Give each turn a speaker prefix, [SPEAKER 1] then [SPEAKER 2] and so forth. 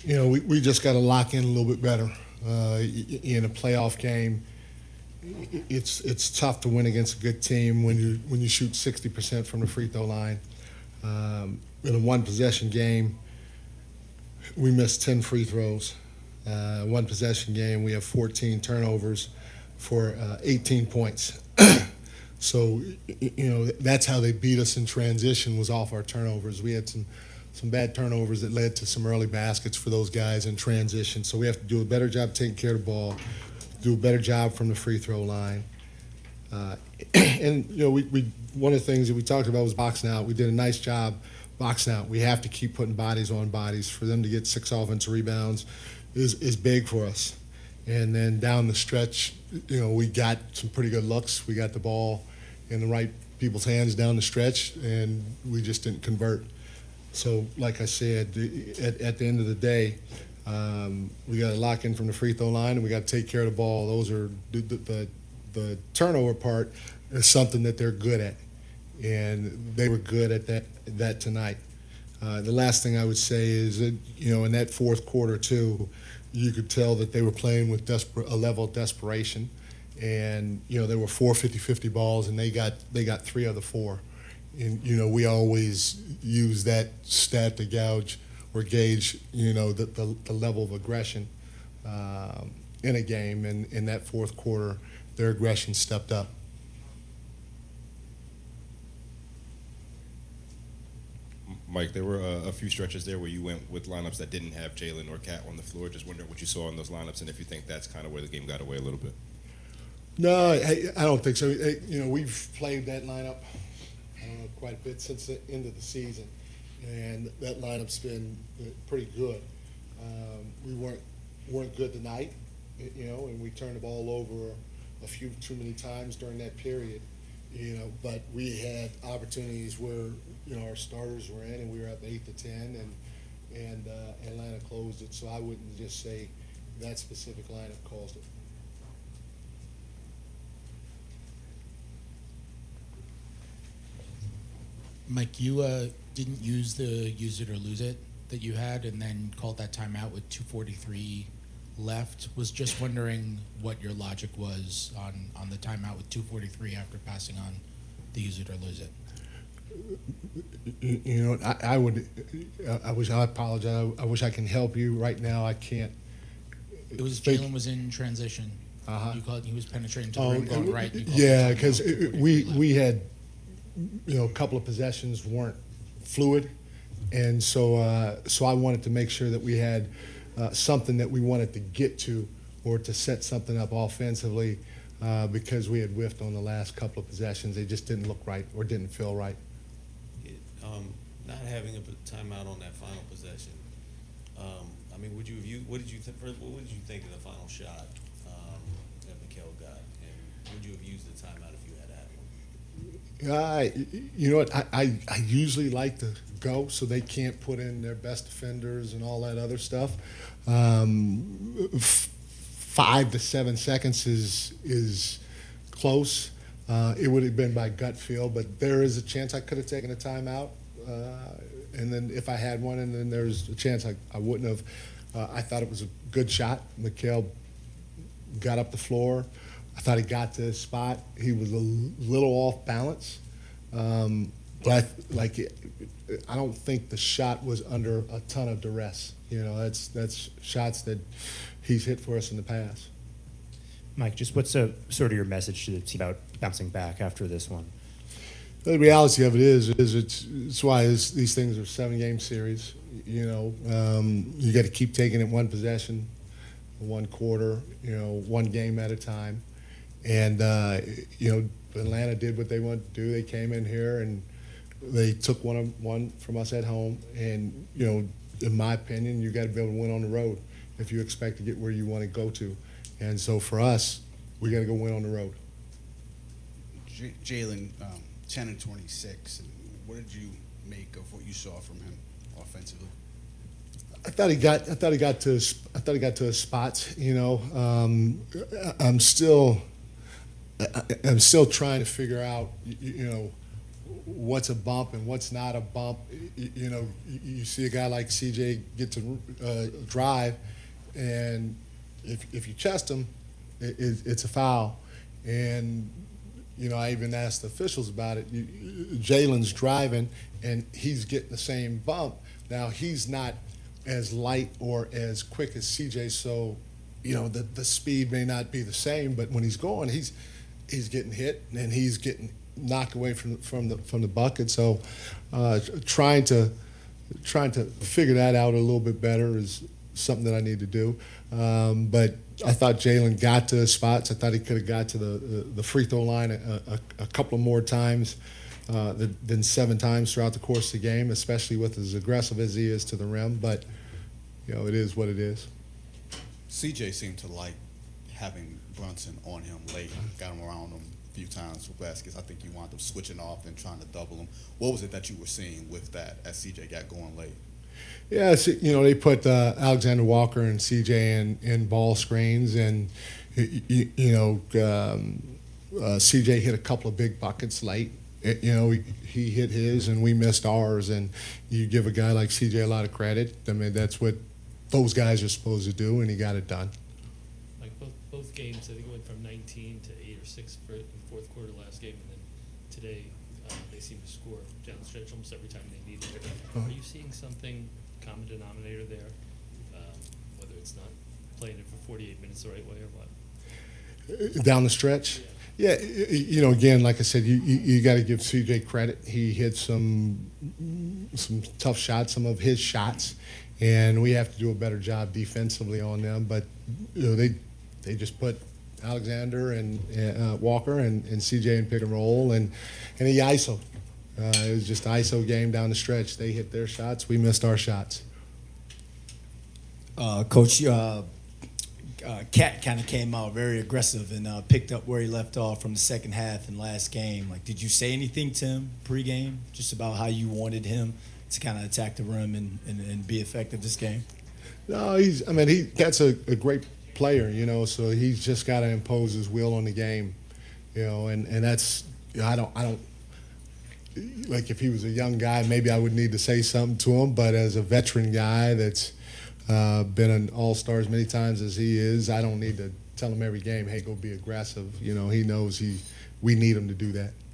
[SPEAKER 1] We just got to lock in a little bit better. In a playoff game, it's tough to win against a good team when you shoot 60% from the free throw line. In a one possession game, we missed 10 free throws. One possession game, we have 14 turnovers for 18 points. So, that's how they beat us in transition, was off our turnovers. We had some bad turnovers that led to some early baskets for those guys in transition. So we have to do a better job taking care of the ball, do a better job from the free throw line. And we one of the things that we talked about was boxing out. We did a nice job boxing out. We have to keep putting bodies on bodies. For them to get 6 offensive rebounds is big for us. And then down the stretch, we got some pretty good looks. We got the ball in the right people's hands down the stretch, and we just didn't convert. So, like I said, at the end of the day, we got to lock in from the free throw line, and we got to take care of the ball. Those are the turnover part is something that they're good at, and they were good at that tonight. The last thing I would say is that in that fourth quarter too, you could tell that they were playing with a level of desperation, and there were 4 50-50 balls, and they got 3 of the 4. And we always use that stat to gauge or gauge the level of aggression in a game, and in that fourth quarter their aggression stepped up.
[SPEAKER 2] Mike, there were a few stretches there where you went with lineups that didn't have Jalen or Cat on the floor. Just wondering what you saw in those lineups and if you think that's kind of where the game got away a little bit.
[SPEAKER 1] No, I don't think so. We've played that lineup quite a bit since the end of the season, and that lineup's been pretty good. We weren't good tonight, and we turned the ball over a few too many times during that period. But we had opportunities where our starters were in, and we were up 8-10, and Atlanta closed it. So I wouldn't just say that specific lineup caused it.
[SPEAKER 3] Mike, you didn't use the use it or lose it that you had, and then called that timeout with 2:43 left. Was just wondering what your logic was on the timeout with 2:43 after passing on the use it or lose it.
[SPEAKER 1] I apologize. I wish I can help you right now. I can't.
[SPEAKER 3] It was Jalen was in transition. You called. He was penetrating to the rim, going right.
[SPEAKER 1] Yeah, because we had a couple of possessions weren't fluid, and so I wanted to make sure that we had something that we wanted to get to or to set something up offensively, because we had whiffed on the last couple of possessions. They just didn't look right or didn't feel right.
[SPEAKER 4] Not having a timeout on that final possession. What did you think of the final shot that Mikal got, and would you have used the timeout if you had one?
[SPEAKER 1] You know what? I usually like to go so they can't put in their best defenders and all that other stuff. 5 to 7 seconds is close. It would have been by gut feel, but there is a chance I could have taken a timeout, and then if I had one, and then there's a chance I wouldn't have. I thought it was a good shot. Mikal got up the floor. I thought he got to his spot. He was a little off balance, but I don't think the shot was under a ton of duress. That's shots that he's hit for us in the past.
[SPEAKER 5] Mike, just what's sort of your message to the team about bouncing back after this one?
[SPEAKER 1] The reality of it is it's why these things are 7-game series. You got to keep taking it one possession, one quarter, one game at a time. And Atlanta did what they wanted to do. They came in here and they took one from us at home. And in my opinion, you got to be able to win on the road if you expect to get where you want to go to. And so for us, we got to go win on the road.
[SPEAKER 6] Jalen, 10 and 26. What did you make of what you saw from him offensively?
[SPEAKER 1] I thought he got to his spots. I'm still trying to figure out what's a bump and what's not a bump. You know, you see a guy like CJ get to drive, and if you chest him, it's a foul. And you know, I even asked the officials about it. Jalen's driving, and he's getting the same bump. Now, he's not as light or as quick as CJ, so, you know, the speed may not be the same, but when he's going, he's getting hit, and he's getting knocked away from the bucket. So trying to figure that out a little bit better is something that I need to do. But I thought Jalen got to his spots. I thought he could have got to the free throw line a couple of more times than 7 times throughout the course of the game, especially with as aggressive as he is to the rim. But, you know, it is what it is.
[SPEAKER 6] CJ seemed to like having Brunson on him late, got him around him a few times with baskets. I think you wound up switching off and trying to double him. What was it that you were seeing with that as CJ got going late?
[SPEAKER 1] Yeah, you know, they put Alexander Walker and CJ in ball screens, and, you know, CJ hit a couple of big buckets late. You know, he hit his, and we missed ours, and you give a guy like CJ a lot of credit. I mean, that's what those guys are supposed to do, and he got it done.
[SPEAKER 7] Like both games, I think it went from 19 to 8 or 6 in the fourth quarter last game, and then today they seem to score down the stretch almost every time they need it. Are you seeing something, common denominator there, whether it's not playing it for 48 minutes the right way or what?
[SPEAKER 1] Down the stretch? Yeah, you know, again, like I said, you got to give CJ credit. He hit some tough shots, some of his shots, and we have to do a better job defensively on them. But you know, they just put Alexander and Walker and CJ in pick and roll, and he ISO. It was just an ISO game down the stretch. They hit their shots, we missed our shots.
[SPEAKER 8] Coach, Cat kind of came out very aggressive and picked up where he left off from the second half and last game. Like, did you say anything to him pregame just about how you wanted him to kind of attack the rim and be effective this game?
[SPEAKER 1] No, Cat's a great player, you know, so he's just got to impose his will on the game, you know, and that's, you know, I don't, like if he was a young guy, maybe I would need to say something to him, but as a veteran guy that's been an all-star as many times as he is, I don't need to tell him every game, hey, go be aggressive. You know, he knows we need him to do that.